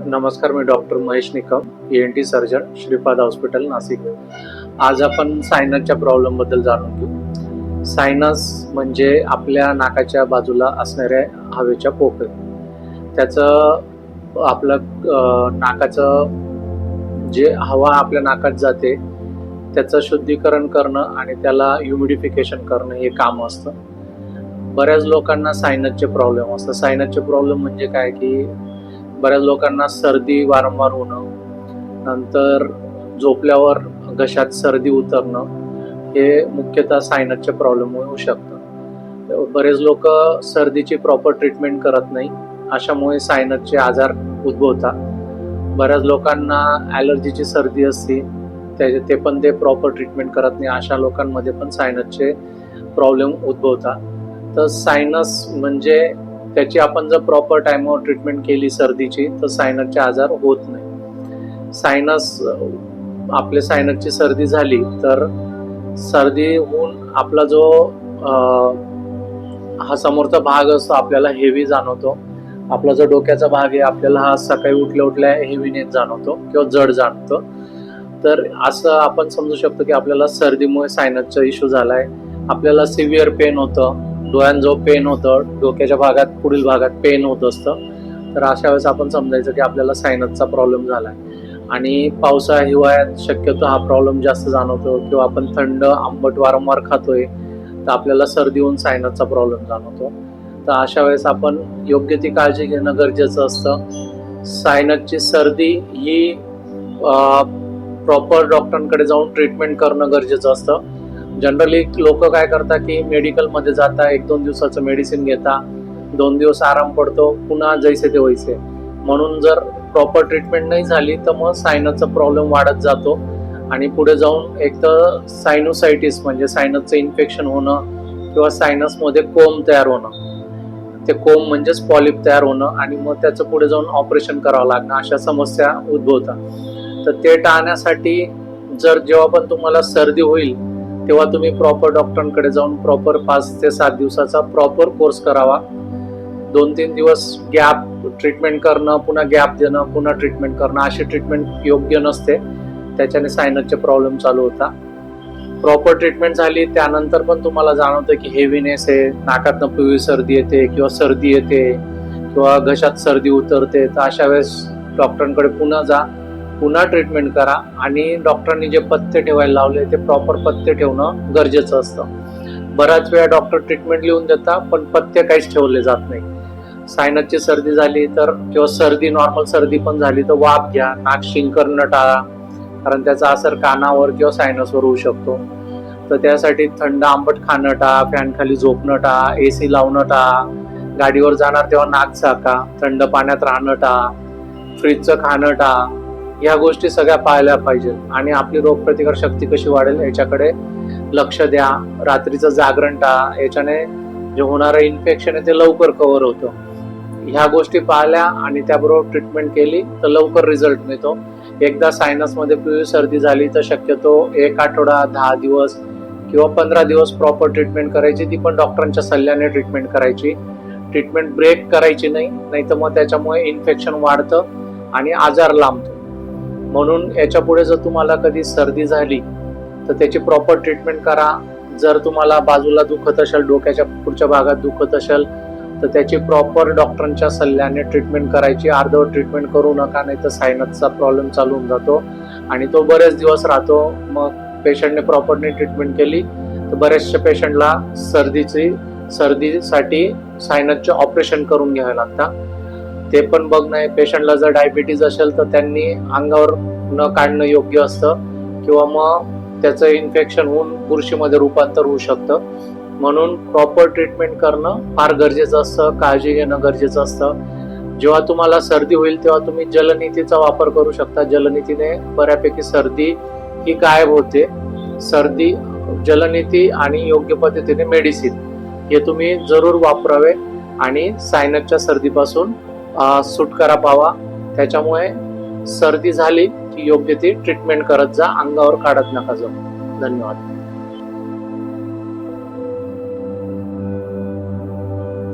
नमस्कार, मी doctor Mahesh Nikam, ENT surgeon, Shripad hospital, Nashik. आज आपण सायनसच्या प्रॉब्लेम बद्दल जाणून घेऊ. सायनस म्हणजे आपल्या नाकाच्या बाजूला असणाऱ्या हवेच्या पोकळी. त्याचं आपलं नाकाचं जे हवा आपल्या नाकात जाते त्याचं शुद्धीकरण करणं आणि त्याला ह्युमिडिफिकेशन करणं हे काम असतं. बऱ्याच लोकांना सायनसचे प्रॉब्लेम असतात. सायनसचे प्रॉब्लेम म्हणजे काय की बऱ्याच लोकांना सर्दी वारंवार होणं, नंतर झोपल्यावर घशात सर्दी उतरणं, हे मुख्यतः सायनसचे प्रॉब्लेम होऊ शकतं. बरेच लोक सर्दीची प्रॉपर ट्रीटमेंट करत नाही, अशामुळे सायनसचे आजार उद्भवतात. बऱ्याच लोकांना ॲलर्जीची सर्दी असते, ते पण ते प्रॉपर ट्रीटमेंट करत नाही, अशा लोकांमध्ये पण सायनसचे प्रॉब्लेम उद्भवतात. तर सायनस म्हणजे त्याची आपण जर प्रॉपर टाइमवर ट्रीटमेंट केली सर्दीची तर सायनसचे आजार होत नाही. आपले सायनसची सर्दी झाली तर सर्दी होऊन आपला जो हा समोरचा भाग असतो आपल्याला हेवी जाणवतो. आपला जो डोक्याचा भाग आहे आपल्याला हा सकाळी उठल्या उठल्या हेवीनेस जाणवतो किंवा जड जाणवतो. तर असं आपण समजू शकतो की आपल्याला सर्दीमुळे सायनसचा इश्यू झालाय. आपल्याला सिव्हिअर पेन होतं, डोळ्यांजवळ पेन होतं, डोक्याच्या भागात पुढील भागात पेन होत असतं. तर अशा वेळेस आपण समजायचं की आपल्याला सायनसचा प्रॉब्लेम झालाय. आणि हिवाळ्यात शक्यतो हा प्रॉब्लेम जास्त जाणवतो, किंवा आपण थंड आंबट वारंवार खातोय तर आपल्याला सर्दी होऊन सायनसचा प्रॉब्लेम जाणवतो. तर अशा वेळेस आपण योग्य ती काळजी घेणं गरजेचं असतं. सायनसची सर्दी ही प्रॉपर डॉक्टरांकडे जाऊन ट्रीटमेंट करणं गरजेचं असतं. जनरली लोक काय करतात की मेडिकलमध्ये जाता, 1-2 दिवसाचं मेडिसिन घेता, 2 दिवस आराम पडतो, पुन्हा जैसे ते वैसे. म्हणून जर प्रॉपर ट्रीटमेंट नाही झाली तर मग सायनसचा प्रॉब्लेम वाढत जातो आणि पुढे जाऊन एक तर सायनोसायटिस म्हणजे सायनसचं इन्फेक्शन होणं किंवा सायनसमध्ये कोंब तयार होणं, ते कोंब म्हणजेच पॉलिप तयार होणं आणि मग त्याचं पुढे जाऊन ऑपरेशन करावं लागणं, अशा समस्या उद्भवतात. तर ते टाळण्यासाठी जेव्हा पण तुम्हाला सर्दी होईल तेव्हा तुम्ही प्रॉपर डॉक्टरांकडे जाऊन प्रॉपर 5 ते 7 दिवसाचा प्रॉपर कोर्स करावा. 2-3 दिवस गॅप ट्रीटमेंट करणं, पुन्हा गॅप देणं, पुन्हा ट्रीटमेंट करणं, अशी ट्रीटमेंट योग्य नसते. त्याच्याने सायनसचे प्रॉब्लेम चालू होता. प्रॉपर ट्रीटमेंट झाली त्यानंतर पण तुम्हाला जाणवतं की हेवीनेस आहे, नाकातनं पिवळी सर्दी येते किंवा सर्दी येते किंवा घशात सर्दी उतरते, तर अशा वेळेस डॉक्टरांकडे पुन्हा जा, पुन्हा ट्रीटमेंट करा आणि डॉक्टरांनी जे पथ्य ठेवायला लावले ते प्रॉपर पथ्य ठेवणं गरजेचं असतं. बऱ्याच वेळा डॉक्टर ट्रीटमेंट लिहून देतात पण पथ्य काहीच ठेवले जात नाही. सायनसची सर्दी झाली तर किंवा नॉर्मल सर्दी पण झाली तर वाफ घ्या, नाक शिंकरणं टाळा, कारण त्याचा असर कानावर किंवा सायनसवर होऊ शकतो. तर त्यासाठी थंड आंबट खाणं टाळा, फॅन खाली झोपणं टाळा, AC लावणं टाळा, गाडीवर जाणार तेव्हा नाक झाका, थंड पाण्यात राहणं टाळा, फ्रीजचं खाणं टाळा. ह्या गोष्टी सगळ्या पाळल्या पाहिजेत आणि आपली रोगप्रतिकार शक्ती कशी वाढेल याच्याकडे लक्ष द्या. रात्रीचं जागरण टाळा, याच्याने जे होणारं इन्फेक्शन आहे ते लवकर कव्हर होतं. ह्या गोष्टी पाळल्या आणि त्याबरोबर ट्रीटमेंट केली तर लवकर रिझल्ट मिळतो. एकदा सायनसमध्ये पिवळी सर्दी झाली तर शक्यतो 1 आठवडा, 10 दिवस किंवा 15 दिवस प्रॉपर ट्रीटमेंट करायची, ती पण डॉक्टरांच्या सल्ल्याने ट्रीटमेंट करायची. ट्रीटमेंट ब्रेक करायची नाही तर मग त्याच्यामुळे इन्फेक्शन वाढतं आणि आजार लांबतो. म्हणून याच्या पुढे जर तुम्हाला कधी सर्दी झाली तर त्याची प्रॉपर ट्रीटमेंट करा. जर तुम्हाला बाजूला दुखत असेल, डोक्याच्या पुढच्या भागात दुखत असेल तर त्याची प्रॉपर डॉक्टरांच्या सल्ल्याने ट्रीटमेंट करायची. अर्धवट ट्रीटमेंट करू नका, नाही तर सायनसचा प्रॉब्लेम चालू होऊन जातो आणि तो बरेच दिवस राहतो. मग पेशंटने प्रॉपरली ट्रीटमेंट केली तर बऱ्याचशा पेशंटला सर्दीसाठी सायनसचे ऑपरेशन करून घ्यावे लागतात. ते पण बघणं. पेशंटला जर डायबिटीज असेल तर त्यांनी अंगावर न काढणं योग्य असतं किंवा मग त्याचं इन्फेक्शन होऊन बुरशीमध्ये रूपांतर होऊ शकतं. म्हणून प्रॉपर ट्रीटमेंट करणं फार गरजेचं असतं, काळजी घेणं गरजेचं असतं. जेव्हा तुम्हाला सर्दी होईल तेव्हा तुम्ही जलनीतीचा वापर करू शकता. जलनीतीने बऱ्यापैकी सर्दी ही गायब होते. जलनीती आणि योग्य पद्धतीने मेडिसिन हे तुम्ही जरूर वापरावे आणि सायनसच्या सर्दीपासून सुटकारा पावा. त्याच्यामुळे सर्दी झाली की योग्य ती ट्रीटमेंट करत जा, अंगावर काढत नका जाऊ. धन्यवाद.